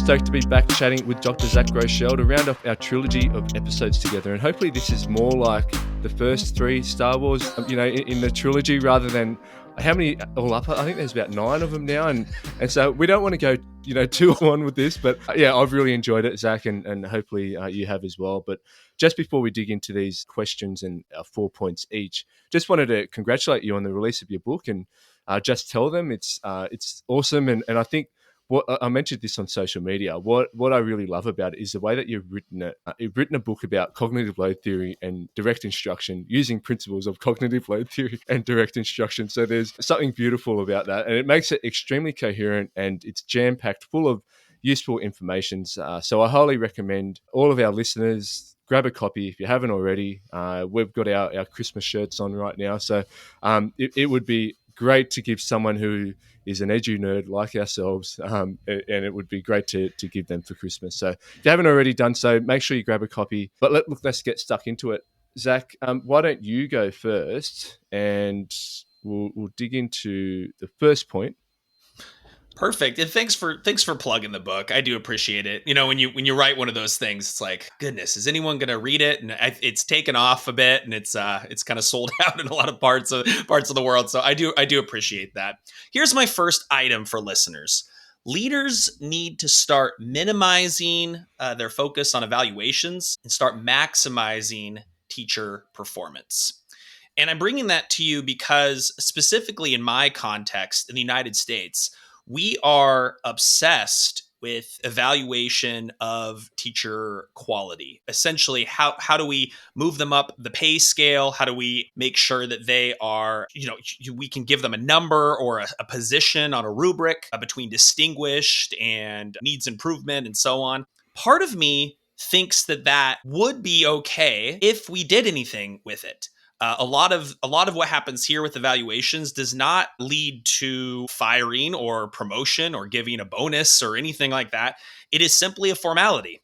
stoked to be back chatting with Dr. Zach Groshell to round off our trilogy of episodes together. And hopefully this is more like the first three Star Wars, in the trilogy rather than how many all up. I think there's about 9 of them now. And so we don't want to go, too on with this. But yeah, I've really enjoyed it, Zach, and hopefully you have as well. But just before we dig into these questions and our 4 points each, just wanted to congratulate you on the release of your book and just tell them it's awesome. And I think, what I mentioned this on social media. What I really love about it is the way that you've written it. You've written a book about cognitive load theory and direct instruction using principles of cognitive load theory and direct instruction. So there's something beautiful about that, and it makes it extremely coherent and it's jam-packed full of useful information. So I highly recommend all of our listeners grab a copy if you haven't already. We've got our Christmas shirts on right now, so it would be great to give someone who is an edu nerd like ourselves, and it would be great to give them for Christmas. So if you haven't already done so, make sure you grab a copy. But let's get stuck into it. Zach, why don't you go first, and we'll dig into the first point. Perfect. And thanks for plugging the book. I do appreciate it. When you write one of those things, it's like, goodness, is anyone going to read it? And it's taken off a bit, and it's kind of sold out in a lot of parts of the world. So I do appreciate that. Here's my first item for listeners. Leaders need to start minimizing their focus on evaluations and start maximizing teacher performance. And I'm bringing that to you because specifically in my context in the United States, we are obsessed with evaluation of teacher quality. Essentially, how do we move them up the pay scale? How do we make sure that they are, we can give them a number or a position on a rubric between distinguished and needs improvement and so on. Part of me thinks that would be okay if we did anything with it. A lot of what happens here with evaluations does not lead to firing or promotion or giving a bonus or anything like that. It is simply a formality.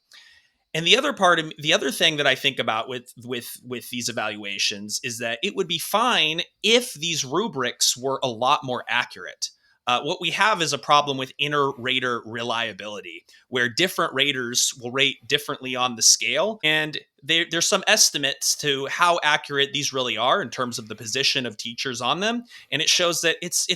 And the other thing that I think about with these evaluations is that it would be fine if these rubrics were a lot more accurate. What we have is a problem with inter-rater reliability, where different raters will rate differently on the scale, and there's some estimates to how accurate these really are in terms of the position of teachers on them, and it shows that it's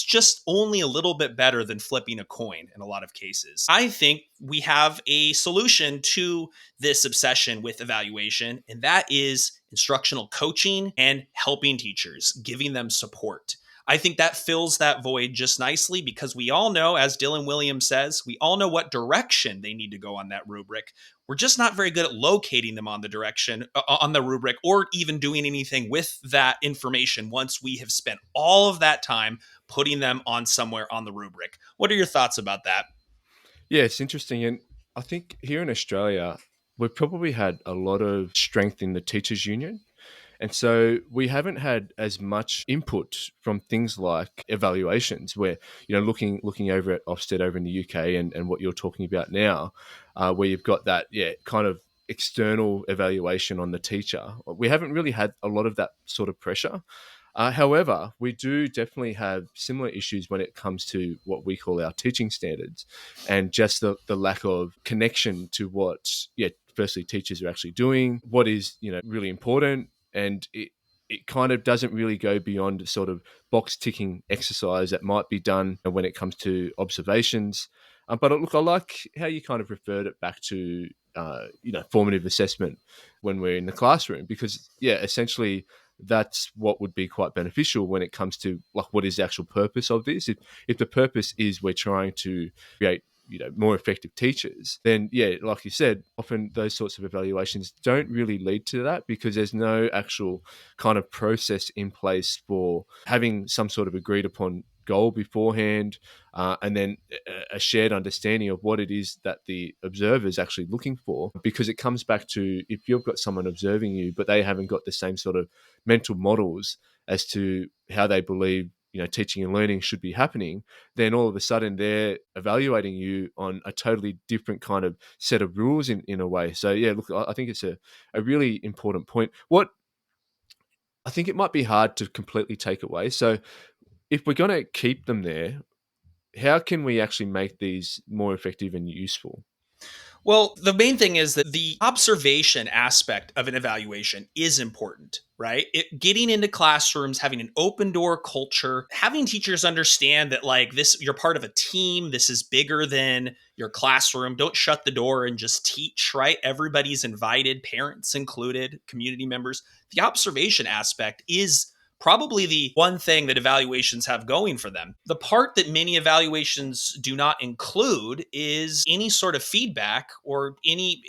just only a little bit better than flipping a coin in a lot of cases. I think we have a solution to this obsession with evaluation, and that is instructional coaching and helping teachers, giving them support. I think that fills that void just nicely because we all know, as Dylan Williams says, we all know what direction they need to go on that rubric. We're just not very good at locating them on the direction, on the rubric, or even doing anything with that information once we have spent all of that time putting them on somewhere on the rubric. What are your thoughts about that? Yeah, it's interesting. And I think here in Australia, we've probably had a lot of strength in the teachers' union. And so we haven't had as much input from things like evaluations where, looking over at Ofsted over in the UK and what you're talking about now, where you've got that, kind of external evaluation on the teacher. We haven't really had a lot of that sort of pressure. However, we do definitely have similar issues when it comes to what we call our teaching standards and just the lack of connection to what, firstly, teachers are actually doing, what is, really important. And it kind of doesn't really go beyond a sort of box ticking exercise that might be done when it comes to observations. But look, I like how you kind of referred it back to, formative assessment when we're in the classroom, because, essentially that's what would be quite beneficial when it comes to like what is the actual purpose of this. If the purpose is we're trying to create more effective teachers, then like you said, often those sorts of evaluations don't really lead to that because there's no actual kind of process in place for having some sort of agreed upon goal beforehand, and then a shared understanding of what it is that the observer is actually looking for. Because it comes back to, if you've got someone observing you, but they haven't got the same sort of mental models as to how they believe teaching and learning should be happening, then all of a sudden they're evaluating you on a totally different kind of set of rules in a way. So look, I think it's a really important point. What I think it might be hard to completely take away. So if we're going to keep them there, how can we actually make these more effective and useful? Well, the main thing is that the observation aspect of an evaluation is important, right? Getting into classrooms, having an open door culture, having teachers understand that, like, this, you're part of a team, this is bigger than your classroom. Don't shut the door and just teach, right? Everybody's invited, parents included, community members. The observation aspect is probably the one thing that evaluations have going for them. The part that many evaluations do not include is any sort of feedback or any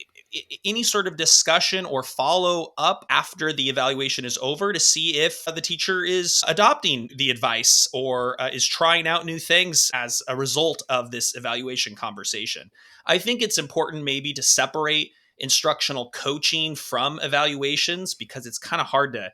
sort of discussion or follow up after the evaluation is over to see if the teacher is adopting the advice or is trying out new things as a result of this evaluation conversation. I think it's important maybe to separate instructional coaching from evaluations, because it's kind of hard to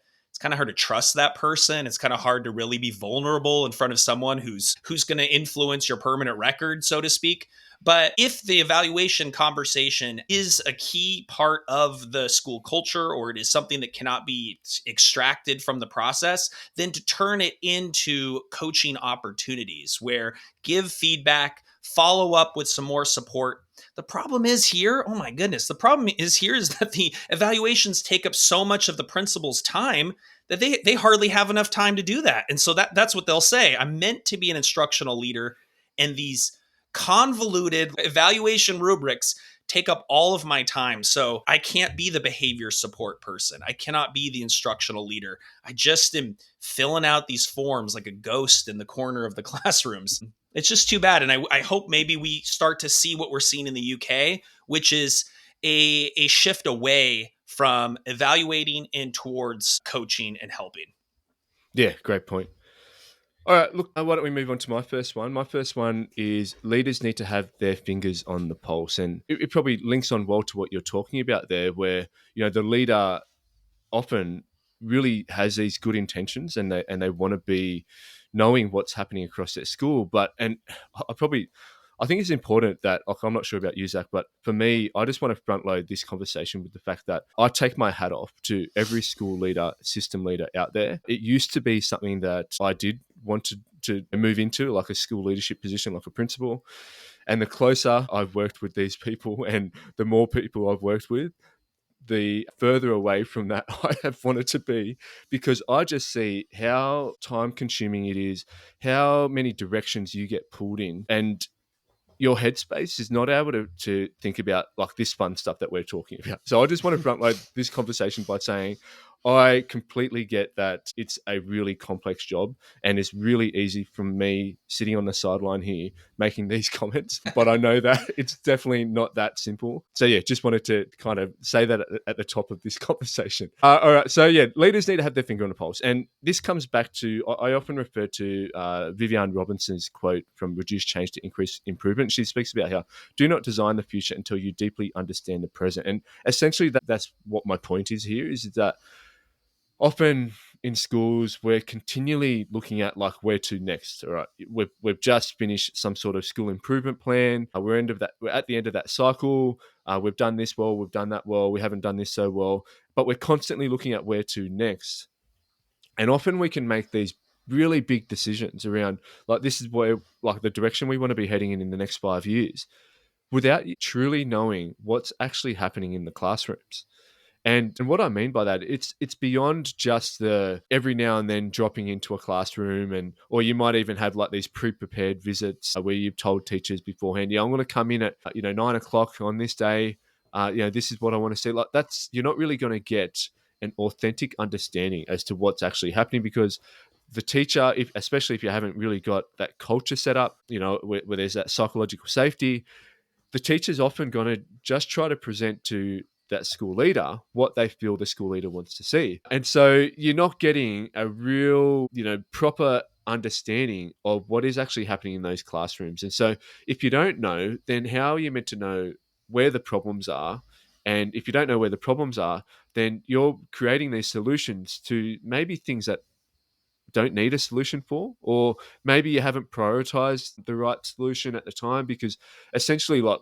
trust that person. It's kind of hard to really be vulnerable in front of someone who's going to influence your permanent record, so to speak. But if the evaluation conversation is a key part of the school culture, or it is something that cannot be extracted from the process, then to turn it into coaching opportunities where give feedback, follow up with some more support. The problem is here, oh my goodness, the problem is here is that the evaluations take up so much of the principal's time that they hardly have enough time to do that. And so that's what they'll say. I'm meant to be an instructional leader, and these convoluted evaluation rubrics take up all of my time. So I can't be the behavior support person. I cannot be the instructional leader. I just am filling out these forms like a ghost in the corner of the classrooms. It's just too bad. And I hope maybe we start to see what we're seeing in the UK, which is a shift away from evaluating and towards coaching and helping. Yeah, great point. All right, look, why don't we move on to my first one? My first one is leaders need to have their fingers on the pulse. And it probably links on well to what you're talking about there, where, the leader often really has these good intentions, and they want to be knowing what's happening across their school. I think it's important that, like, I'm not sure about you, Zach, but for me, I just want to front load this conversation with the fact that I take my hat off to every school leader, system leader out there. It used to be something that I did want to move into, like a school leadership position, like a principal. And the closer I've worked with these people and the more people I've worked with, the further away from that I have wanted to be, because I just see how time consuming it is, how many directions you get pulled in, and your headspace is not able to think about like this fun stuff that we're talking about. So I just want to front load this conversation by saying I completely get that it's a really complex job, and it's really easy from me sitting on the sideline here making these comments, but I know that it's definitely not that simple. So yeah, just wanted to kind of say that at the top of this conversation. All right, so yeah, leaders need to have their finger on the pulse, and this comes back to, I often refer to Vivian Robinson's quote from Reduce Change to Increase Improvement. She speaks about how do not design the future until you deeply understand the present, and essentially that's what my point is here, is that often in schools, we're continually looking at like where to next. All right, we've just finished some sort of school improvement plan. We're at the end of that cycle. We've done this well, we've done that well, we haven't done this so well, but we're constantly looking at where to next. And often we can make these really big decisions around like this is where like the direction we want to be heading in the next 5 years, without truly knowing what's actually happening in the classrooms. And what I mean by that, it's beyond just the every now and then dropping into a classroom, and or you might even have like these pre-prepared visits where you've told teachers beforehand, yeah, I'm going to come in at 9 o'clock on this day. This is what I want to see. Like you're not really going to get an authentic understanding as to what's actually happening, because the teacher, especially if you haven't really got that culture set up, where there's that psychological safety, the teacher's often going to just try to present to that school leader what they feel the school leader wants to see. And so you're not getting a real, proper understanding of what is actually happening in those classrooms. And so if you don't know, then how are you meant to know where the problems are? And if you don't know where the problems are, then you're creating these solutions to maybe things that don't need a solution for, or maybe you haven't prioritized the right solution at the time, because essentially like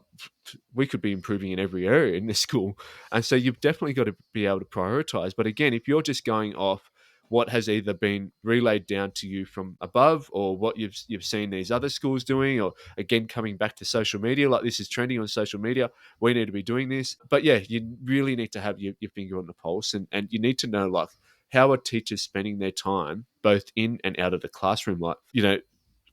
we could be improving in every area in this school. And so you've definitely got to be able to prioritize. But again, if you're just going off what has either been relayed down to you from above, or what you've seen these other schools doing, or again coming back to social media, like this is trending on social media, we need to be doing this. But yeah, you really need to have your finger on the pulse, and you need to know like how are teachers spending their time both in and out of the classroom. Like,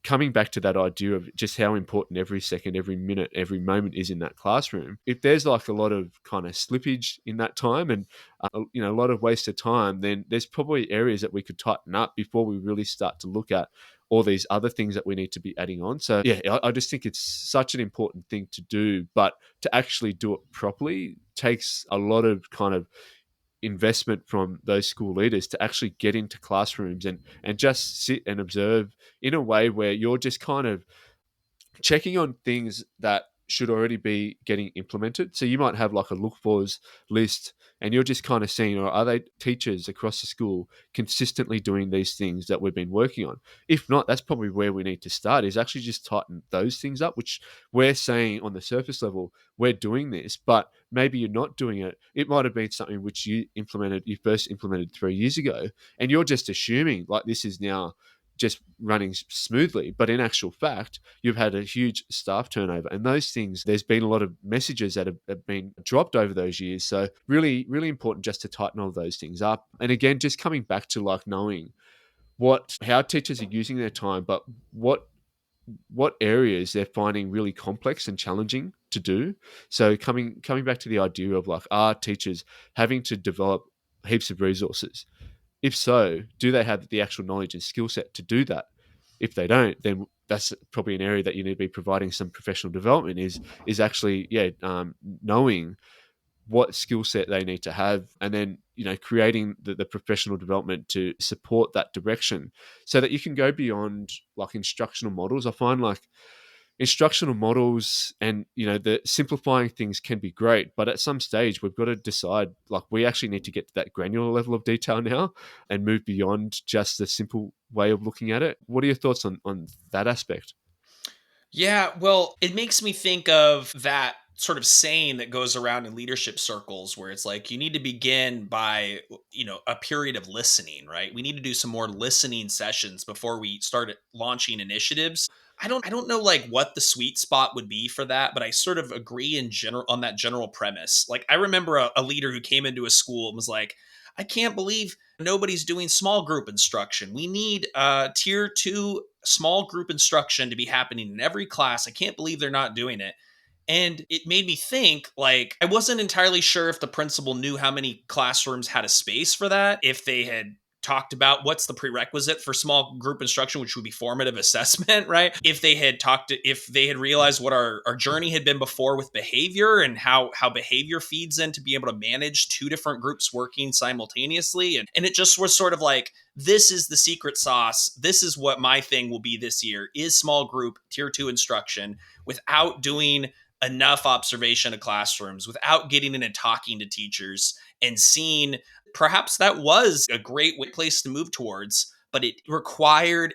coming back to that idea of just how important every second, every minute, every moment is in that classroom. If there's like a lot of kind of slippage in that time, and a lot of wasted time, then there's probably areas that we could tighten up before we really start to look at all these other things that we need to be adding on. So yeah, I just think it's such an important thing to do, but to actually do it properly takes a lot of kind of investment from those school leaders to actually get into classrooms and just sit and observe in a way where you're just kind of checking on things that should already be getting implemented. So you might have like a look fors list, and you're just kind of seeing, or are they teachers across the school consistently doing these things that we've been working on? If not, that's probably where we need to start, is actually just tighten those things up, which we're saying on the surface level, we're doing this, but maybe you're not doing it. It might have been something which you first implemented 3 years ago, and you're just assuming like this is now just running smoothly. But in actual fact, you've had a huge staff turnover. And those things, there's been a lot of messages that have been dropped over those years. So really, really important just to tighten all those things up. And again, just coming back to like knowing how teachers are using their time, but what areas they're finding really complex and challenging to do. So coming back to the idea of like, are teachers having to develop heaps of resources? If so, do they have the actual knowledge and skill set to do that? If they don't, then that's probably an area that you need to be providing some professional development, is actually knowing what skill set they need to have, and then creating the professional development to support that direction, so that you can go beyond like instructional models. I find like instructional models and the simplifying things can be great, but at some stage we've got to decide like we actually need to get to that granular level of detail now and move beyond just the simple way of looking at it. What are your thoughts on that aspect? Yeah, well, it makes me think of that sort of saying that goes around in leadership circles where it's like you need to begin by, a period of listening, right? We need to do some more listening sessions before we start launching initiatives. I don't know like what the sweet spot would be for that, but I sort of agree in general on that general premise. Like I remember a leader who came into a school and was like, I can't believe nobody's doing small group instruction. We need tier 2 small group instruction to be happening in every class. I can't believe they're not doing it. And it made me think, like, I wasn't entirely sure if the principal knew how many classrooms had a space for that, if they had talked about what's the prerequisite for small group instruction, which would be formative assessment, right? If they had realized what our journey had been before with behavior and how behavior feeds in to be able to manage two different groups working simultaneously. And it just was sort of like, this is the secret sauce. This is what my thing will be this year, is small group tier 2 instruction, without doing enough observation of classrooms, without getting in and talking to teachers and seeing perhaps that was a great place to move towards, but it required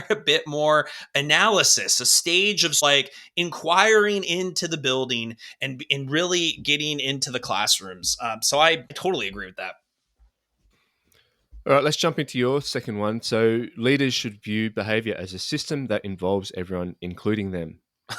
a bit more analysis, a stage of like inquiring into the building and really getting into the classrooms. So I totally agree with that. All right, let's jump into your second one. So leaders should view behavior as a system that involves everyone, including them.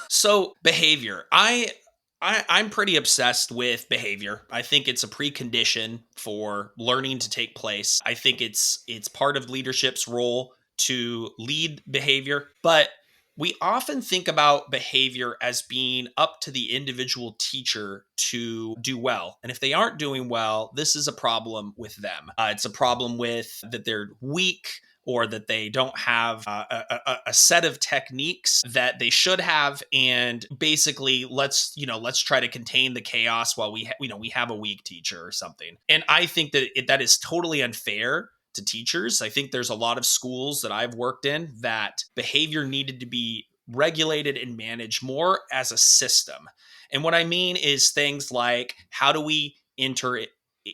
So behavior, I'm pretty obsessed with behavior. I think it's a precondition for learning to take place. I think it's part of leadership's role to lead behavior, but we often think about behavior as being up to the individual teacher to do well. And if they aren't doing well, this is a problem with them. It's a problem with that they're weak, or that they don't have a set of techniques that they should have, and basically let's try to contain the chaos while we have a weak teacher or something. And I think that that is totally unfair to teachers. I think there's a lot of schools that I've worked in that behavior needed to be regulated and managed more as a system. And what I mean is things like, how do we enter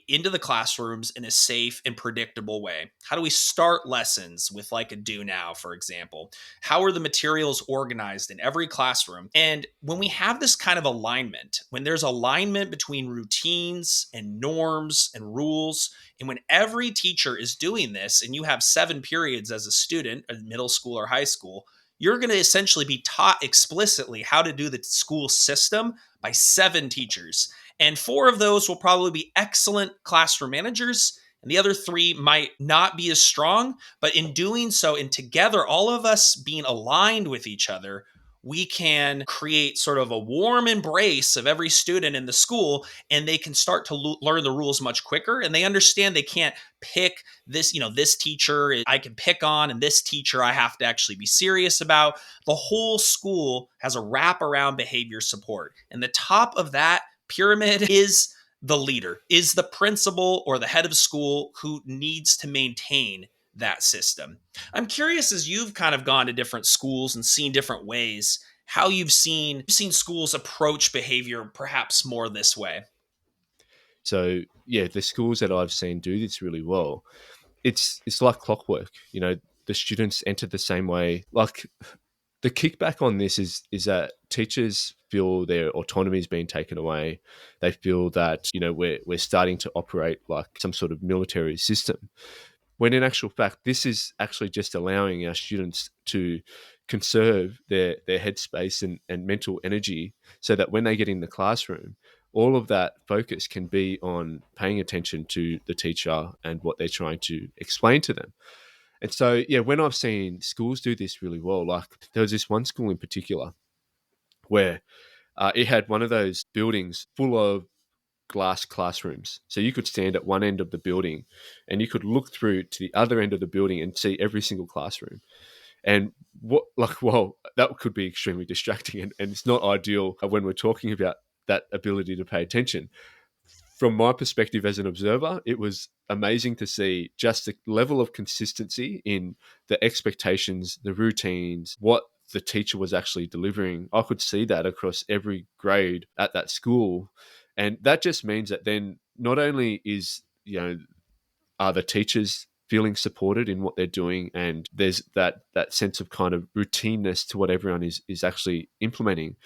into the classrooms in a safe and predictable way? How do we start lessons with like a do now, for example? How are the materials organized in every classroom? And when we have this kind of alignment, when there's alignment between routines and norms and rules, and when every teacher is doing this, and you have 7 periods as a student in middle school or high school, you're going to essentially be taught explicitly how to do the school system by 7 teachers. And 4 of those will probably be excellent classroom managers. And the other 3 might not be as strong. But in doing so, and together, all of us being aligned with each other, we can create sort of a warm embrace of every student in the school, and they can start to learn the rules much quicker. And they understand they can't pick this, this teacher I can pick on, and this teacher I have to actually be serious about. The whole school has a wraparound behavior support. And the top of that pyramid is the leader, is the principal or the head of school who needs to maintain that system. I'm curious, as you've kind of gone to different schools and seen different ways, how you've seen schools approach behavior perhaps more this way. So yeah, the schools that I've seen do this really well, it's like clockwork. The students enter the same way. Like, the kickback on this is that teachers feel their autonomy is being taken away. They feel that we're starting to operate like some sort of military system, when in actual fact this is actually just allowing our students to conserve their headspace and mental energy, so that when they get in the classroom, all of that focus can be on paying attention to the teacher and what they're trying to explain to them. And so, yeah, when I've seen schools do this really well, like there was this one school in particular where it had one of those buildings full of glass classrooms. So you could stand at one end of the building and you could look through to the other end of the building and see every single classroom. And that could be extremely distracting, and it's not ideal when we're talking about that ability to pay attention. From my perspective as an observer, it was amazing to see just the level of consistency in the expectations, the routines, what the teacher was actually delivering. I could see that across every grade at that school. And that just means that then not only are the teachers feeling supported in what they're doing, and there's that sense of kind of routineness to what everyone is actually implementing.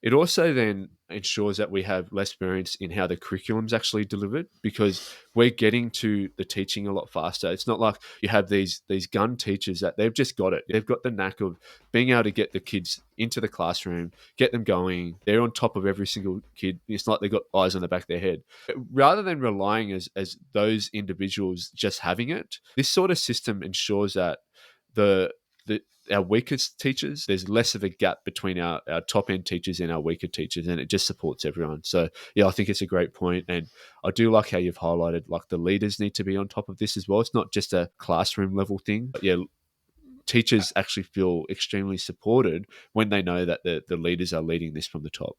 It also then ensures that we have less variance in how the curriculum's actually delivered, because we're getting to the teaching a lot faster. It's not like you have these gun teachers that they've just got it. They've got the knack of being able to get the kids into the classroom, get them going. They're on top of every single kid. It's like they've got eyes on the back of their head. Rather than relying as those individuals just having it, this sort of system ensures that the our weakest teachers, there's less of a gap between our top end teachers and our weaker teachers, and it just supports everyone. So yeah, I think it's a great point. And I do like how you've highlighted like the leaders need to be on top of this as well. It's not just a classroom level thing, but yeah, teachers actually feel extremely supported when they know that the leaders are leading this from the top.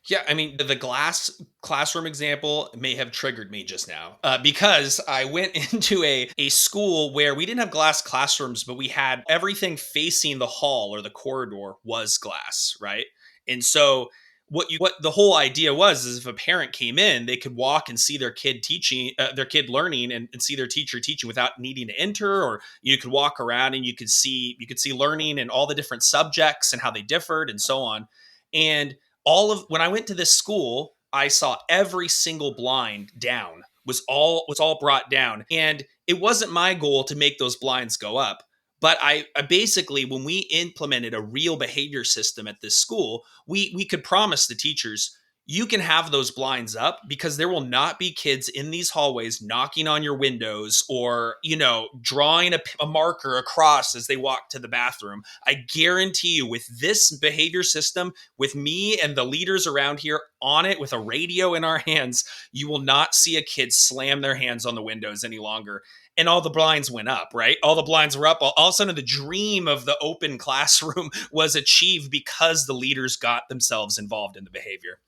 Yeah, I mean, the glass classroom example may have triggered me just now because I went into a school where we didn't have glass classrooms, but we had everything facing the hall or the corridor was glass, right? And so what the whole idea was is if a parent came in, they could walk and see their kid teaching, their kid learning, and see their teacher teaching without needing to enter, or you could walk around and you could see learning and all the different subjects and how they differed and so on. And when I went to this school, I saw every single blind down was all brought down, and it wasn't my goal to make those blinds go up. But I basically, when we implemented a real behavior system at this school, we could promise the teachers, you can have those blinds up because there will not be kids in these hallways knocking on your windows or, drawing a marker across as they walk to the bathroom. I guarantee you, with this behavior system, with me and the leaders around here on it with a radio in our hands, you will not see a kid slam their hands on the windows any longer. And all the blinds went up, right? All the blinds were up. All of a sudden, the dream of the open classroom was achieved because the leaders got themselves involved in the behavior.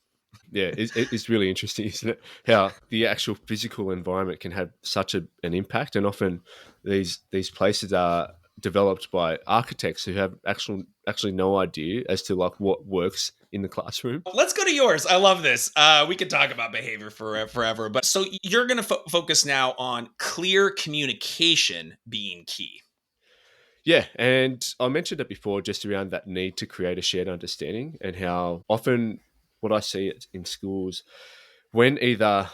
Yeah, it's really interesting, isn't it? How the actual physical environment can have such an impact, and often these places are developed by architects who have actually no idea as to like what works in the classroom. Let's go to yours. I love this. We could talk about behavior forever, but so you're going to focus now on clear communication being key. Yeah, and I mentioned it before, just around that need to create a shared understanding, and how often what I see in schools, when either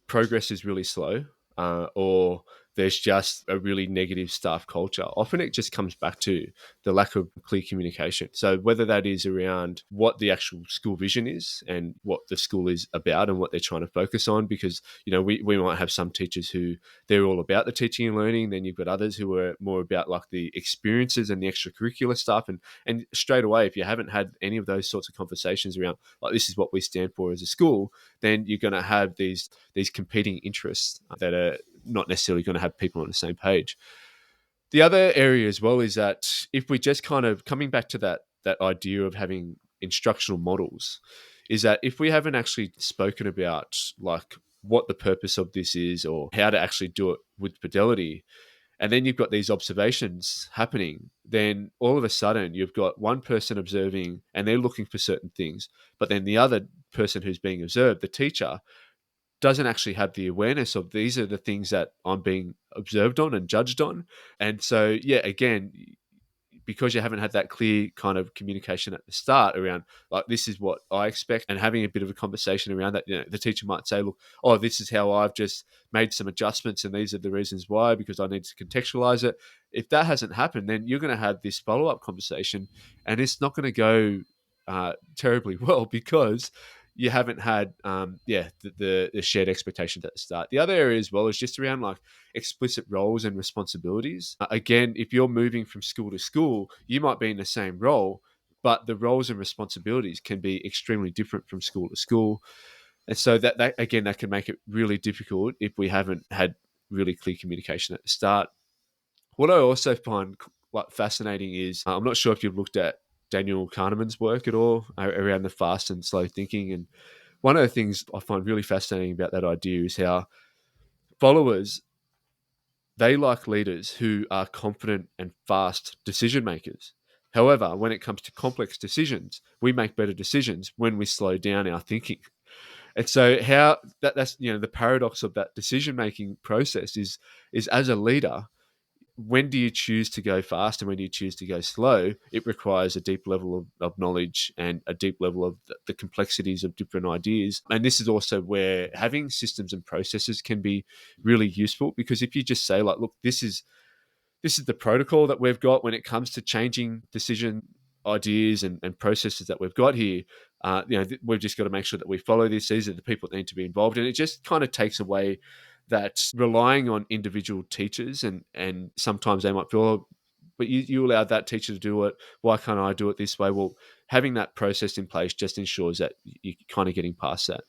progress is really slow, or there's just a really negative staff culture. Often it just comes back to the lack of clear communication. So whether that is around what the actual school vision is and what the school is about and what they're trying to focus on, because we might have some teachers who they're all about the teaching and learning. Then you've got others who are more about like the experiences and the extracurricular stuff. And straight away, if you haven't had any of those sorts of conversations around like this is what we stand for as a school, then you're going to have these competing interests that are not necessarily going to have people on the same page. The other area as well is that if we just kind of coming back to that idea of having instructional models, is that if we haven't actually spoken about like what the purpose of this is or how to actually do it with fidelity, and then you've got these observations happening, then all of a sudden you've got one person observing and they're looking for certain things, but then the other person who's being observed, the teacher, doesn't actually have the awareness of these are the things that I'm being observed on and judged on. And so, yeah, again, because you haven't had that clear kind of communication at the start around like this is what I expect, and having a bit of a conversation around that, the teacher might say, look, oh, this is how I've just made some adjustments and these are the reasons why, because I need to contextualize it. If that hasn't happened, then you're going to have this follow-up conversation and it's not going to go terribly well, because you haven't had the shared expectations at the start. The other area as well is just around like explicit roles and responsibilities. Again, if you're moving from school to school, you might be in the same role, but the roles and responsibilities can be extremely different from school to school. And so that again, that can make it really difficult if we haven't had really clear communication at the start. What I also find like fascinating is I'm not sure if you've looked at Daniel Kahneman's work at all around the fast and slow thinking. And one of the things I find really fascinating about that idea is how followers, they like leaders who are confident and fast decision makers. However, when it comes to complex decisions, we make better decisions when we slow down our thinking. And so how that's the paradox of that decision making process is as a leader, when do you choose to go fast and when do you choose to go slow? It requires a deep level of knowledge and a deep level of the complexities of different ideas. And this is also where having systems and processes can be really useful, because if you just say like, look, this is the protocol that we've got when it comes to changing decision ideas and processes that we've got here. We've just got to make sure that we follow this. These are the people that need to be involved. And it just kind of takes away that relying on individual teachers. And sometimes they might feel, oh, but you allowed that teacher to do it. Why can't I do it this way? Well, having that process in place just ensures that you're kind of getting past that.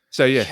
So, yeah.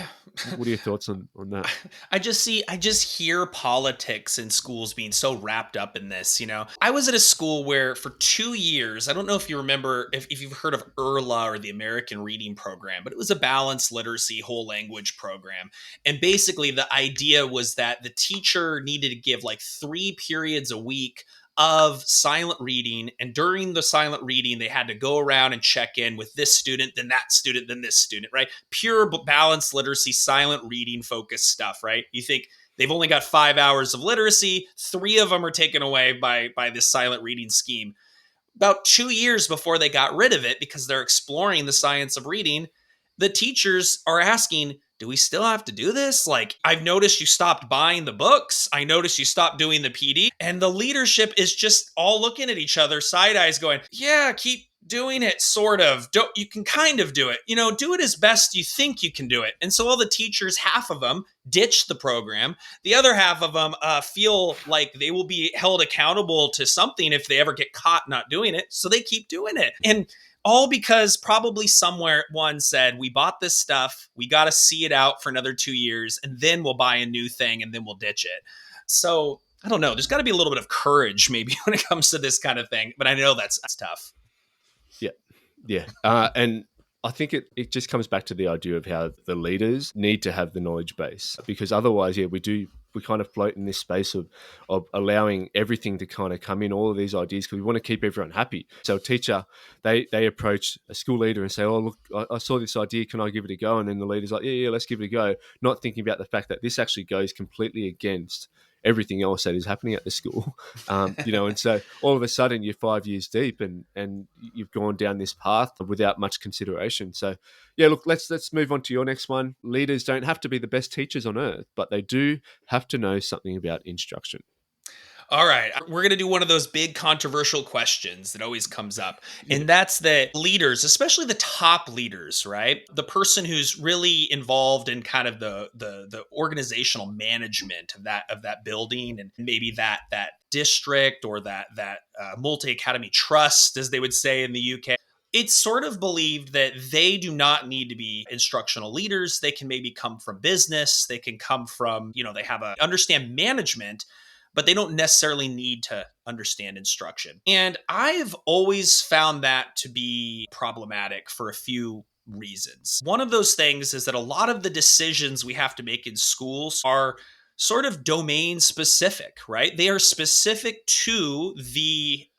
What are your thoughts on that? I just hear politics in schools being so wrapped up in this. I was at a school where for 2 years, I don't know if you remember, if you've heard of ERLA or the American Reading Program, but it was a balanced literacy whole language program. And basically the idea was that the teacher needed to give like 3 periods a week of silent reading. And during the silent reading, they had to go around and check in with this student, then that student, then this student, right? Pure balanced literacy, silent reading focused stuff, right? You think they've only got 5 hours of literacy, 3 of them are taken away by this silent reading scheme. About 2 years before they got rid of it, because they're exploring the science of reading, the teachers are asking, do we still have to do this? Like, I've noticed you stopped buying the books. I noticed you stopped doing the PD. And the leadership is just all looking at each other, side eyes going, yeah, keep doing it, sort of. You can kind of do it. Do it as best you think you can do it. And so all the teachers, half of them ditch the program. The other half of them feel like they will be held accountable to something if they ever get caught not doing it. So they keep doing it. And all because probably somewhere one said, we bought this stuff, we got to see it out for another 2 years, and then we'll buy a new thing and then we'll ditch it. So I don't know. There's got to be a little bit of courage maybe when it comes to this kind of thing. But I know that's tough. Yeah. And I think it just comes back to the idea of how the leaders need to have the knowledge base, because otherwise, we do we kind of float in this space of allowing everything to kind of come in, all of these ideas, because we want to keep everyone happy. So a teacher, they approach a school leader and say, oh, look, I saw this idea, can I give it a go? And then the leader's like, yeah, let's give it a go, not thinking about the fact that this actually goes completely against everything else that is happening at the school. And so all of a sudden you're 5 years deep and you've gone down this path without much consideration. So yeah, look, let's move on to your next one. Leaders don't have to be the best teachers on earth, but they do have to know something about instruction. All right, we're going to do one of those big controversial questions that always comes up. Yeah. And that's that leaders, especially the top leaders, right? The person who's really involved in kind of the organizational management of that building, and maybe that district, or that multi-academy trust, as they would say in the UK. It's sort of believed that they do not need to be instructional leaders. They can maybe come from business. They can come from, they have understand management, but they don't necessarily need to understand instruction. And I've always found that to be problematic for a few reasons. One of those things is that a lot of the decisions we have to make in schools are sort of domain specific, right? They are specific to the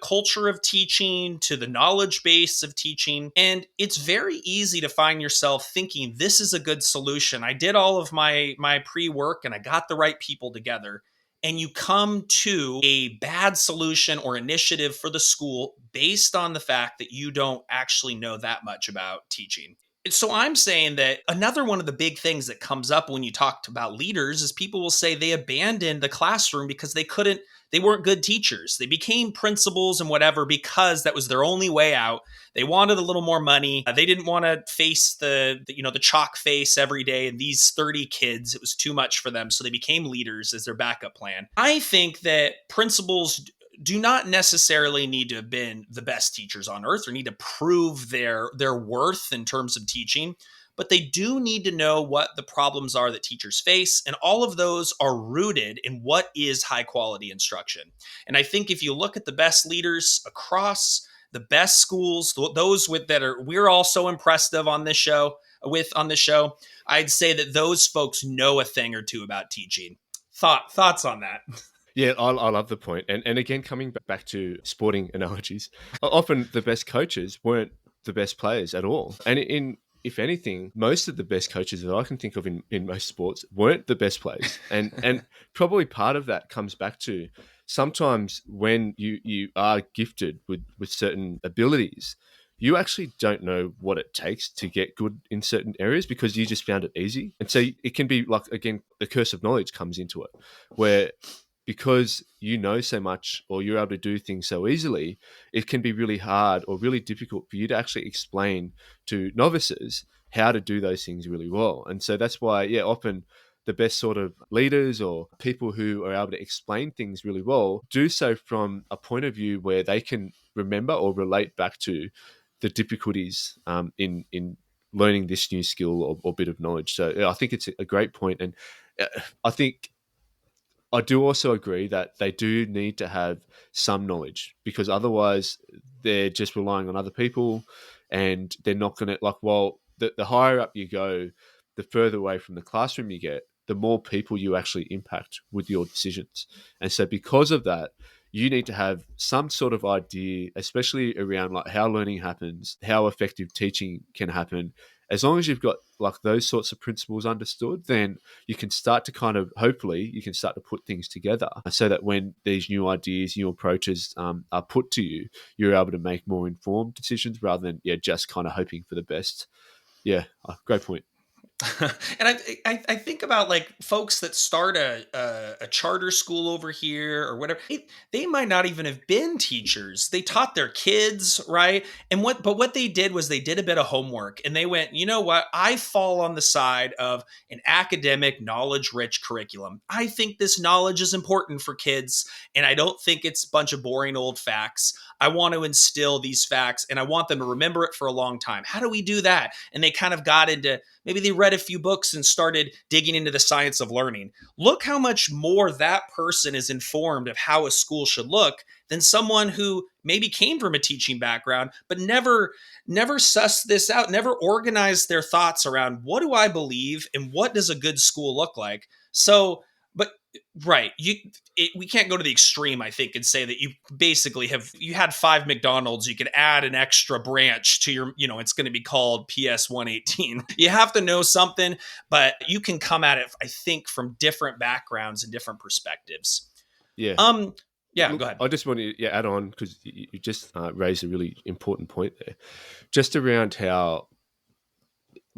culture of teaching, to the knowledge base of teaching. And it's very easy to find yourself thinking, this is a good solution. I did all of my pre-work and I got the right people together. And you come to a bad solution or initiative for the school based on the fact that you don't actually know that much about teaching. So I'm saying that another one of the big things that comes up when you talk about leaders is people will say they abandoned the classroom because they weren't good teachers. They became principals and whatever because that was their only way out. They wanted a little more money. They didn't want to face the chalk face every day and these 30 kids. It was too much for them. So they became leaders as their backup plan. I think that principals do not necessarily need to have been the best teachers on earth or need to prove their worth in terms of teaching, but they do need to know what the problems are that teachers face. And all of those are rooted in what is high quality instruction. And I think if you look at the best leaders across the best schools, those we're all so impressed on this show, I'd say that those folks know a thing or two about teaching. Thoughts on that? Yeah, I love the point. And again, coming back to sporting analogies, often the best coaches weren't the best players at all. And if anything, most of the best coaches that I can think of in most sports weren't the best players. And probably part of that comes back to sometimes when you are gifted with certain abilities, you actually don't know what it takes to get good in certain areas because you just found it easy. And so it can be like, again, the curse of knowledge comes into it, where because you know so much or you're able to do things so easily, it can be really hard or really difficult for you to actually explain to novices how to do those things really well. And so that's why, yeah, often the best sort of leaders or people who are able to explain things really well do so from a point of view where they can remember or relate back to the difficulties in learning this new skill or bit of knowledge. So yeah, I think it's a great point. And I think I do also agree that they do need to have some knowledge because otherwise they're just relying on other people and they're not going to the higher up you go, the further away from the classroom you get, the more people you actually impact with your decisions. And so because of that, you need to have some sort of idea, especially around like how learning happens, how effective teaching can happen. As long as you've got like those sorts of principles understood, then you can start to hopefully you can start to put things together so that when these new ideas, new approaches are put to you, you're able to make more informed decisions rather than just kind of hoping for the best. Yeah, great point. And I think about like folks that start a charter school over here or whatever. They might not even have been teachers. They taught their kids, right? But what they did was they did a bit of homework and they went, you know what? I fall on the side of an academic, knowledge-rich curriculum. I think this knowledge is important for kids, and I don't think it's a bunch of boring old facts. I want to instill these facts and I want them to remember it for a long time. How do we do that? And they kind of got into, maybe they read read a few books and started digging into the science of learning. Look how much more that person is informed of how a school should look than someone who maybe came from a teaching background, but never sussed this out, never organized their thoughts around what do I believe and what does a good school look like. So, but right, we can't go to the extreme, I think, and say that you basically you had 5 McDonald's, you could add an extra branch to your, it's going to be called PS 118. You have to know something, but you can come at it, I think, from different backgrounds and different perspectives. Yeah. Yeah, Look, go ahead. I just want to add on, because you just raised a really important point there, just around how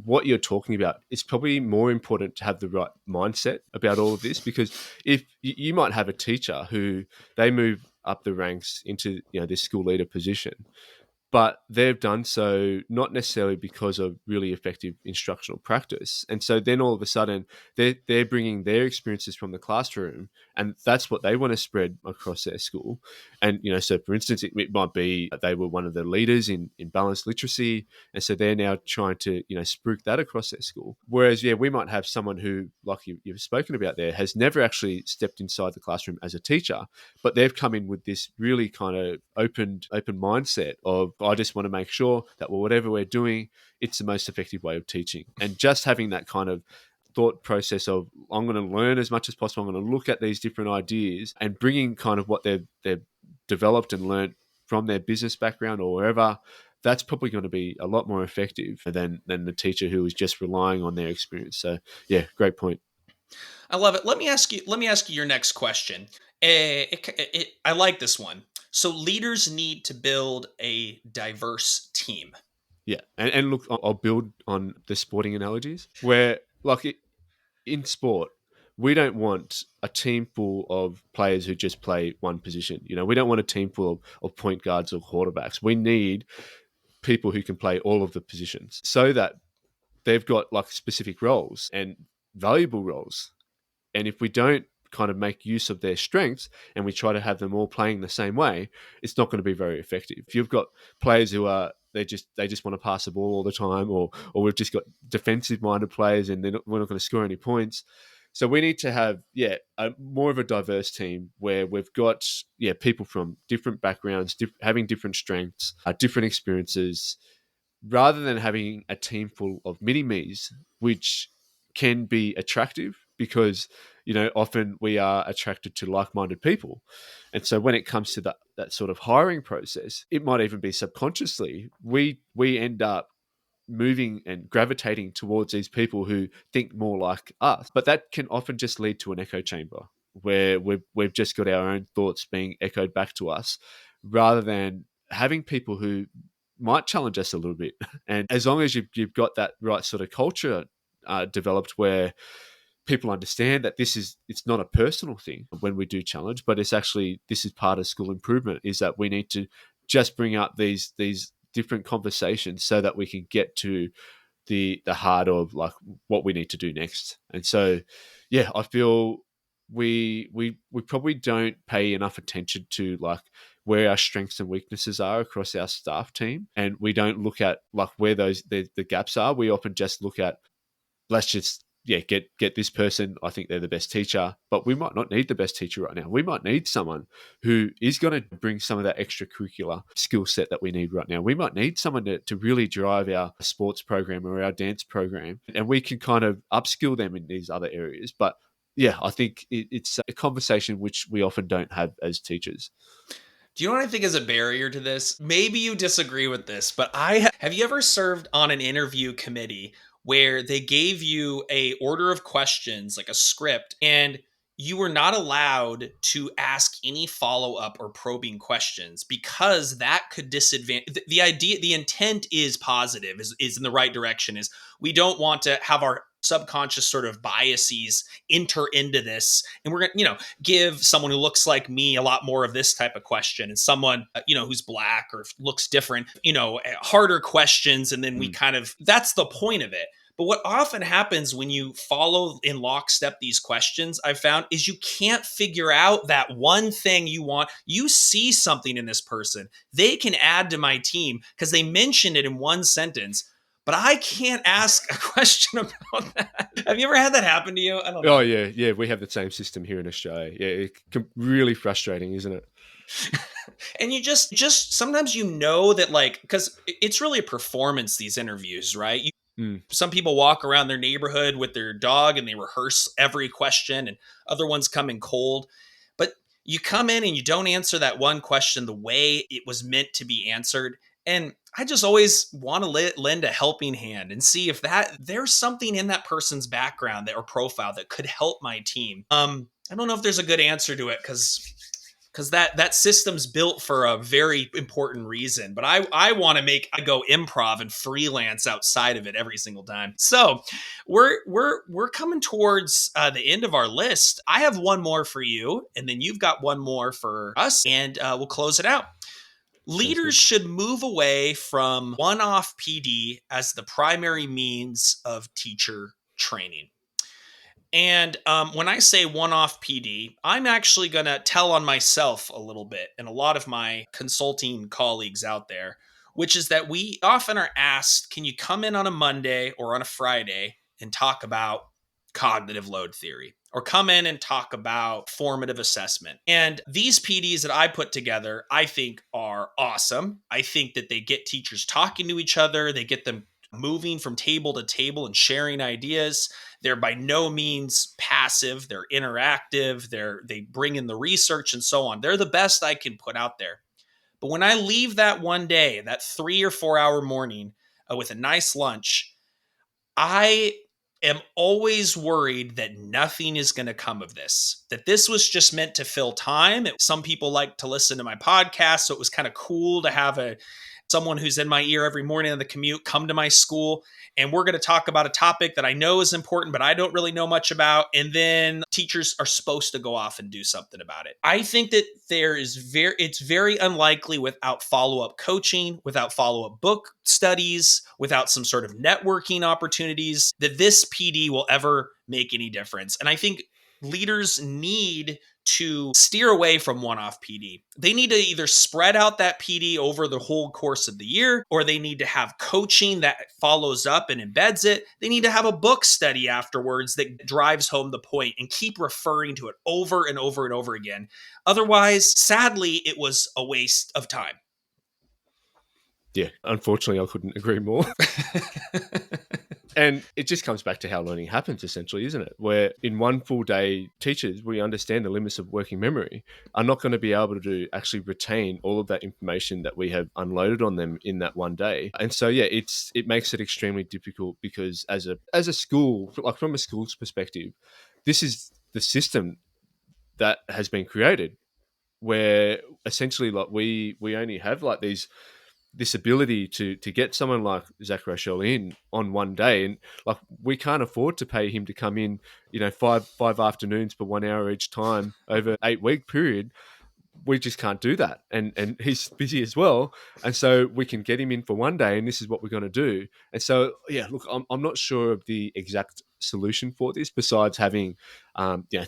what you're talking about. It's probably more important to have the right mindset about all of this, because if you might have a teacher who they move up the ranks into this school leader position, but they've done so not necessarily because of really effective instructional practice. And so then all of a sudden they're bringing their experiences from the classroom, and that's what they want to spread across their school. And, so for instance, it might be they were one of the leaders in balanced literacy. And so they're now trying to, spruik that across their school. Whereas, we might have someone who, like you've spoken about there, has never actually stepped inside the classroom as a teacher, but they've come in with this really kind of open mindset of, I just want to make sure that whatever we're doing, it's the most effective way of teaching. And just having that kind of thought process of, I'm going to learn as much as possible, I'm going to look at these different ideas, and bringing kind of what they've developed and learned from their business background or wherever, that's probably going to be a lot more effective than the teacher who is just relying on their experience. So yeah, great point. I love it. Let me ask you your next question. I like this one. So leaders need to build a diverse team. Yeah. And look, I'll build on the sporting analogies where, like, in sport, we don't want a team full of players who just play one position. We don't want a team full of point guards or quarterbacks. We need people who can play all of the positions, so that they've got like specific roles and valuable roles. And if we don't kind of make use of their strengths and we try to have them all playing the same way, it's not going to be very effective. If you've got players who are they just want to pass the ball all the time, or we've just got defensive minded players and we're not going to score any points. So we need to have more of a diverse team where we've got people from different backgrounds, having different strengths, different experiences, rather than having a team full of mini-me's, which can be attractive because, often we are attracted to like-minded people. And so when it comes to that sort of hiring process, it might even be subconsciously, we end up moving and gravitating towards these people who think more like us. But that can often just lead to an echo chamber where we've just got our own thoughts being echoed back to us, rather than having people who might challenge us a little bit. And as long as you've got that right sort of culture developed, where people understand that it's not a personal thing when we do challenge, but it's actually, this is part of school improvement, is that we need to just bring up these different conversations so that we can get to the heart of like what we need to do next. And so, yeah, I feel we probably don't pay enough attention to like where our strengths and weaknesses are across our staff team, and we don't look at like where the gaps are. We often just look at, let's just get this person. I think they're the best teacher, but we might not need the best teacher right now. We might need someone who is going to bring some of that extracurricular skill set that we need right now. We might need someone to really drive our sports program or our dance program, and we can kind of upskill them in these other areas. But yeah, I think it's a conversation which we often don't have as teachers. Do you know what I think is a barrier to this? Maybe you disagree with this, but have you ever served on an interview committee where they gave you a order of questions, like a script, and you were not allowed to ask any follow-up or probing questions because that could disadvantage the idea. The intent is positive, is in the right direction. Is we don't want to have our subconscious sort of biases enter into this, and we're gonna give someone who looks like me a lot more of this type of question, and someone who's black or looks different harder questions, and then we kind of, that's the point of it. But what often happens when you follow in lockstep these questions, I've found, is you can't figure out that one thing you want. You see something in this person they can add to my team because they mentioned it in one sentence, but I can't ask a question about that. Have you ever had that happen to you? I don't Oh know. yeah, we have the same system here in Australia. Yeah, it's really frustrating, isn't it? And you just sometimes that like, because it's really a performance, these interviews, right? Mm. Some people walk around their neighborhood with their dog and they rehearse every question, and other ones come in cold. But you come in and you don't answer that one question the way it was meant to be answered. And I just always want to lend a helping hand and see if there's something in that person's background or profile that could help my team. I don't know if there's a good answer to it, because that system's built for a very important reason. But I want to I go improv and freelance outside of it every single time. So we're coming towards the end of our list. I have one more for you, and then you've got one more for us, and we'll close it out. Sounds Leaders good. should move away from one-off PD as the primary means of teacher training. And when I say one off PD, I'm actually going to tell on myself a little bit and a lot of my consulting colleagues out there, which is that we often are asked, can you come in on a Monday or on a Friday and talk about cognitive load theory? Or come in and talk about formative assessment. And these PDs that I put together, I think are awesome. I think that they get teachers talking to each other, they get them moving from table to table and sharing ideas. They're by no means passive. They're interactive. They bring in the research and so on. They're the best I can put out there. But when I leave that one day, that 3 or 4 hour morning with a nice lunch, I am always worried that nothing is going to come of this, that this was just meant to fill time. Some people like to listen to my podcast, so it was kind of cool to have someone who's in my ear every morning on the commute come to my school, and we're going to talk about a topic that I know is important, but I don't really know much about. And then teachers are supposed to go off and do something about it. I think that it's very unlikely without follow-up coaching, without follow-up book studies, without some sort of networking opportunities, that this PD will ever make any difference. And I think leaders need to steer away from one-off PD. They need to either spread out that PD over the whole course of the year, or they need to have coaching that follows up and embeds it. They need to have a book study afterwards that drives home the point and keep referring to it over and over and over again. Otherwise, sadly, it was a waste of time. Yeah, unfortunately, I couldn't agree more. And it just comes back to how learning happens, essentially, isn't it? Where in one full day, teachers, we understand the limits of working memory, are not going to be able to actually retain all of that information that we have unloaded on them in that one day. And so, yeah, it makes it extremely difficult, because as a school, like from a school's perspective, this is the system that has been created, where essentially, like, we only have like this ability to get someone like Zach Groshell in on one day, and like we can't afford to pay him to come in, five afternoons for 1 hour each time over 8 week period. We just can't do that, and he's busy as well, and so we can get him in for one day, and this is what we're going to do. And so, yeah, look, I'm not sure of the exact solution for this, besides having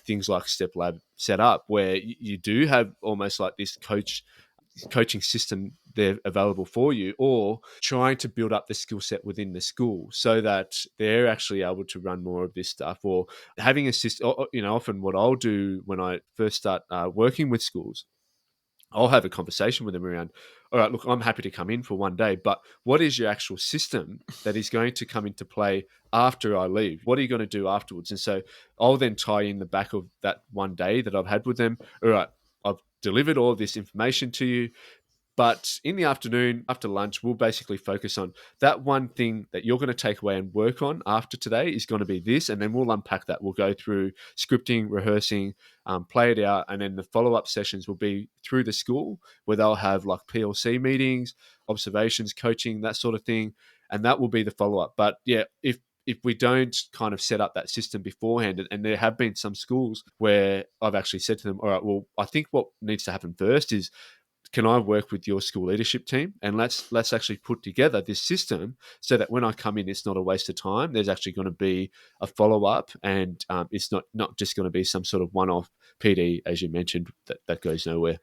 things like Step Lab set up, where you do have almost like this coaching system there available for you, or trying to build up the skill set within the school so that they're actually able to run more of this stuff, or having a system. Often what I'll do when I first start working with schools, I'll have a conversation with them around, all right, look, I'm happy to come in for one day, but what is your actual system that is going to come into play after I leave? What are you going to do afterwards? And so I'll then tie in the back of that one day that I've had with them. All right, I've delivered all of this information to you, but in the afternoon, after lunch, we'll basically focus on that one thing that you're going to take away and work on after today is going to be this. And then we'll unpack that. We'll go through scripting, rehearsing, play it out. And then the follow-up sessions will be through the school, where they'll have like PLC meetings, observations, coaching, that sort of thing. And that will be the follow-up. But yeah, if we don't kind of set up that system beforehand, and there have been some schools where I've actually said to them, all right, well, I think what needs to happen first is, can I work with your school leadership team, and let's actually put together this system so that when I come in, it's not a waste of time. There's actually going to be a follow up, and it's not just going to be some sort of one off PD, as you mentioned, that goes nowhere.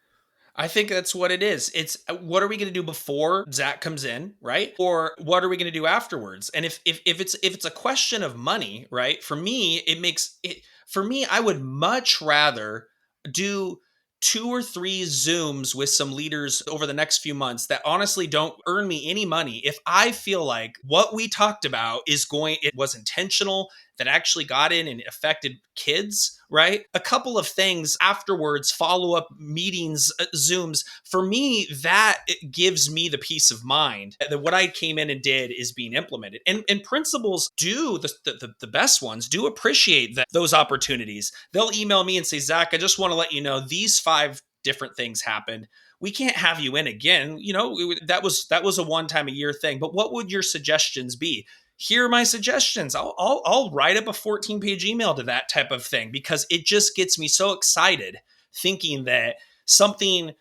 I think that's what it is. It's what are we going to do before Zach comes in, right? Or what are we going to do afterwards? And if it's a question of money, right? For me, it makes it for me. I would much rather do 2 or 3 Zooms with some leaders over the next few months that honestly don't earn me any money. If I feel like what we talked about it was intentional, that actually got in and affected kids, right? A couple of things afterwards, follow up meetings, Zooms, for me, that it gives me the peace of mind that what I came in and did is being implemented. And principals do, the best ones do appreciate those opportunities. They'll email me and say, Zach, I just want to let you know these 5 different things happened. We can't have you in again. That was a one time a year thing. But what would your suggestions be? Here are my suggestions. I'll write up a 14-page email to that type of thing, because it just gets me so excited thinking that something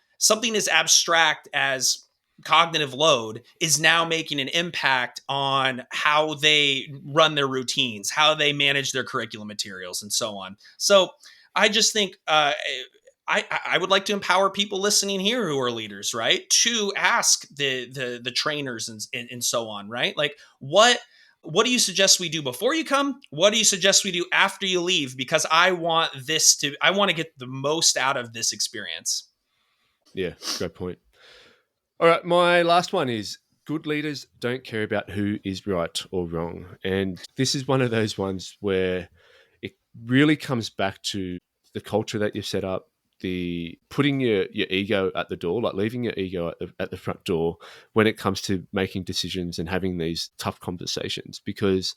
as abstract as cognitive load is now making an impact on how they run their routines, how they manage their curriculum materials, and so on. So I just think I would like to empower people listening here who are leaders, right, to ask the trainers and so on, right? Like, what do you suggest we do before you come? What do you suggest we do after you leave? Because I want to get the most out of this experience. Yeah, great point. All right, my last one is good leaders don't care about who is right or wrong. And this is one of those ones where it really comes back to the culture that you've set up, the putting your ego at the door, like leaving your ego at the front door when it comes to making decisions and having these tough conversations. Because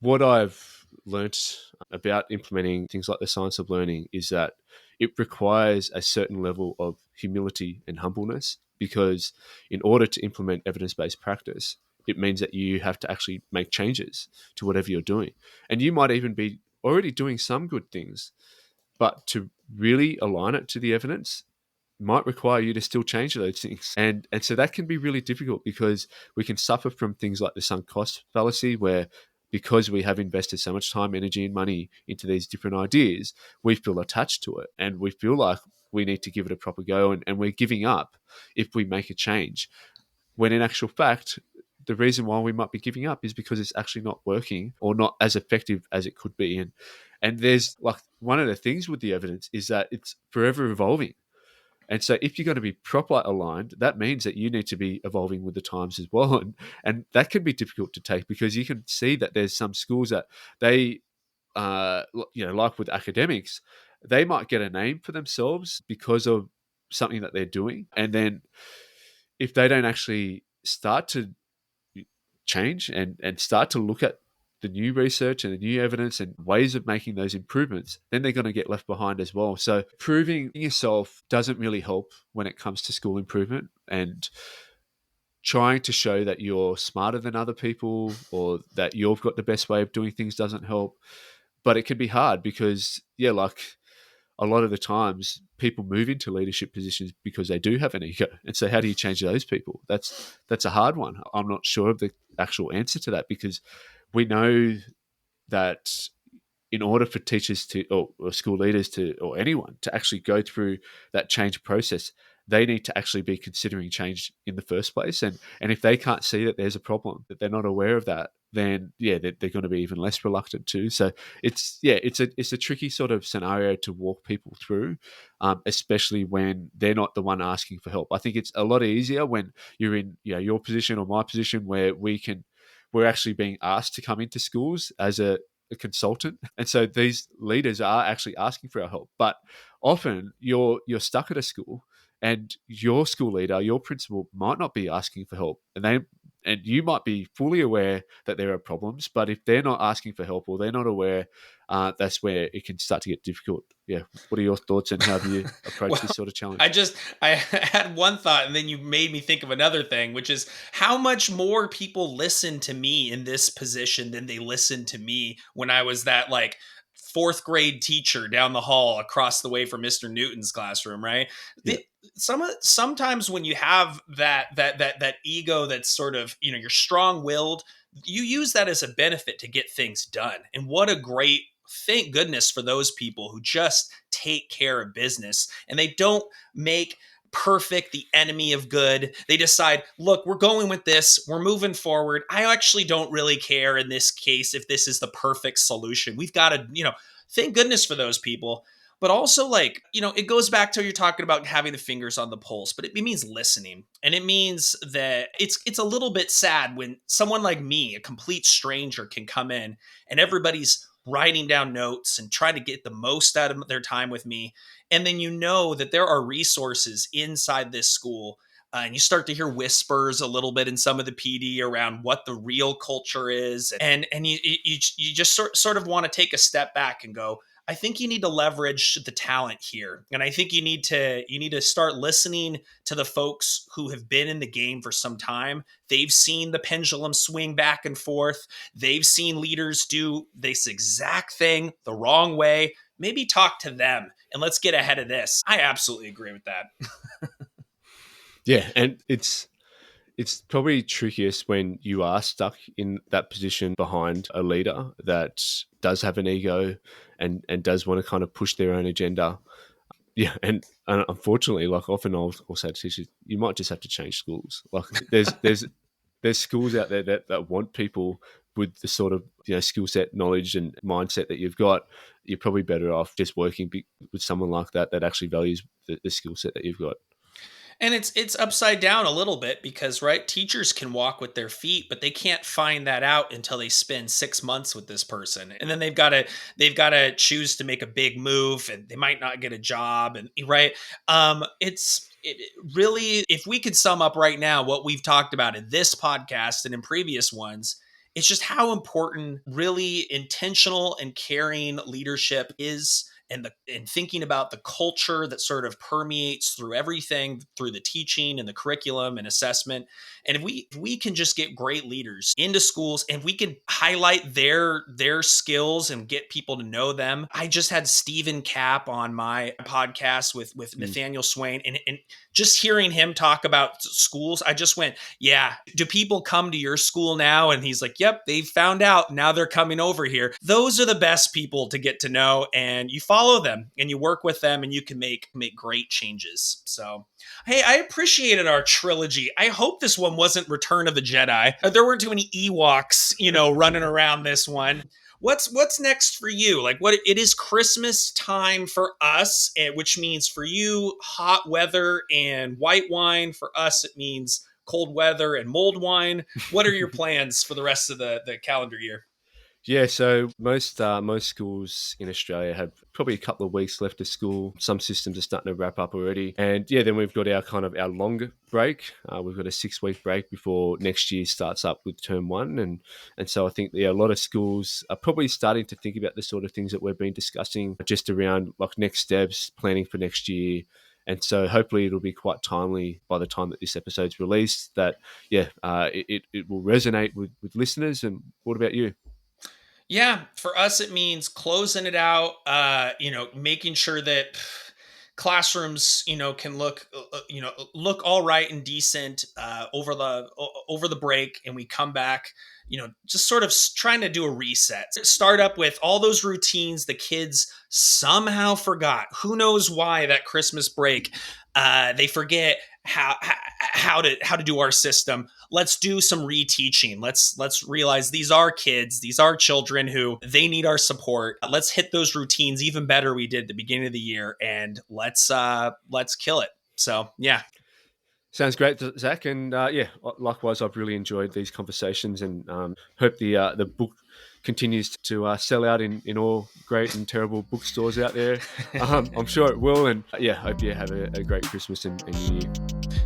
what I've learnt about implementing things like the science of learning is that it requires a certain level of humility and humbleness, because in order to implement evidence-based practice, it means that you have to actually make changes to whatever you're doing. And you might even be already doing some good things, but to really align it to the evidence might require you to still change those things. And so that can be really difficult, because we can suffer from things like the sunk cost fallacy, where because we have invested so much time, energy, and money into these different ideas, we feel attached to it and we feel like we need to give it a proper go, and we're giving up if we make a change. When in actual fact, the reason why we might be giving up is because it's actually not working or not as effective as it could be. And there's like one of the things with the evidence is that it's forever evolving. And so if you're going to be proper aligned, that means that you need to be evolving with the times as well. And that can be difficult to take, because you can see that there's some schools that they, like with academics, they might get a name for themselves because of something that they're doing. And then if they don't actually start to change and start to look at the new research and the new evidence and ways of making those improvements, then they're going to get left behind as well. So proving yourself doesn't really help when it comes to school improvement, and trying to show that you're smarter than other people or that you've got the best way of doing things doesn't help. But it can be hard because, yeah, like a lot of the times people move into leadership positions because they do have an ego. And so how do you change those people? That's a hard one. I'm not sure of the actual answer to that, because we know that in order for teachers to, or school leaders to, or anyone to actually go through that change process, they need to actually be considering change in the first place. And if they can't see that there's a problem, that they're not aware of that, then yeah, they're going to be even less reluctant to. So it's a tricky sort of scenario to walk people through, especially when they're not the one asking for help. I think it's a lot easier when you're in your position or my position, where we're actually being asked to come into schools as a consultant, and so these leaders are actually asking for our help. But often you're stuck at a school, and your school leader, your principal, might not be asking for help, and you might be fully aware that there are problems, but if they're not asking for help or they're not aware, that's where it can start to get difficult. Yeah, what are your thoughts, and how do you approach Well, this sort of challenge? I had one thought, and then you made me think of another thing, which is how much more people listen to me in this position than they listened to me when I was that like fourth grade teacher down the hall across the way from Mr. Newton's classroom, right? Yeah, Sometimes when you have that ego that's sort of, you're strong-willed, you use that as a benefit to get things done. And what a great, thank goodness for those people who just take care of business and they don't make perfect, the enemy of good. They decide, look, we're going with this. We're moving forward. I actually don't really care in this case if this is the perfect solution. We've got to, thank goodness for those people. But also, like, it goes back to you're talking about having the fingers on the pulse, but it means listening. And it means that it's a little bit sad when someone like me, a complete stranger, can come in and everybody's writing down notes and trying to get the most out of their time with me. And then that there are resources inside this school. And you start to hear whispers a little bit in some of the PD around what the real culture is. And you just sort of want to take a step back and go, I think you need to leverage the talent here. And I think you need to start listening to the folks who have been in the game for some time. They've seen the pendulum swing back and forth. They've seen leaders do this exact thing the wrong way. Maybe talk to them and let's get ahead of this. I absolutely agree with that. Yeah, and it's probably trickiest when you are stuck in that position behind a leader that does have an ego and does want to kind of push their own agenda. Yeah, and unfortunately, like often I'll say to teachers, you might just have to change schools. Like there's schools out there that want people with the sort of skill set, knowledge, and mindset that you've got. You're probably better off just working with someone like that actually values the skill set that you've got. And it's upside down a little bit because, right, teachers can walk with their feet, but they can't find that out until they spend 6 months with this person. And then they've got to choose to make a big move and they might not get a job. And right. Really, if we could sum up right now what we've talked about in this podcast and in previous ones, it's just how important really intentional and caring leadership is. And thinking about the culture that sort of permeates through everything, through the teaching and the curriculum and assessment. And if we can just get great leaders into schools and we can highlight their skills and get people to know them. I just had Stephen Kapp on my podcast with Nathaniel Swain, and just hearing him talk about schools, I just went, yeah, do people come to your school now? And he's like, yep, they found out. Now they're coming over here. Those are the best people to get to know, and you follow them and you work with them and you can make great changes. So, hey, I appreciated our trilogy. I hope this one wasn't Return of the Jedi. There weren't too many Ewoks, running around this one. What's next for you? Like, what it is Christmas time for us, which means for you, hot weather and white wine. For us, it means cold weather and mulled wine. What are your plans for the rest of the calendar year? Yeah, so most schools in Australia have probably a couple of weeks left of school. Some systems are starting to wrap up already. And yeah, then we've got our longer break. We've got a 6-week break before next year starts up with term 1. And so I think a lot of schools are probably starting to think about the sort of things that we've been discussing just around like next steps, planning for next year. And so hopefully it'll be quite timely by the time that this episode's released that, it will resonate with listeners. And what about you? Yeah, for us, it means closing it out, making sure that classrooms, can look all right and decent over the break. And we come back, just sort of trying to do a reset. Start up with all those routines the kids somehow forgot. Who knows why that Christmas break, they forget how to do our system. Let's do some reteaching. Let's realize these are kids, these are children who they need our support. Let's hit those routines even better we did at the beginning of the year, and let's kill it. So yeah. Sounds great, Zach. And likewise, I've really enjoyed these conversations and hope the book continues to sell out in all great and terrible bookstores out there. I'm sure it will. And hope you have a great Christmas and New Year.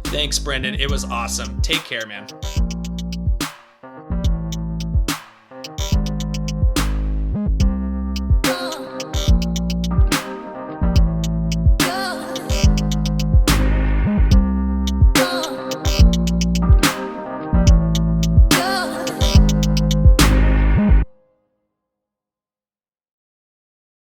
Thanks, Brendan. It was awesome. Take care, man.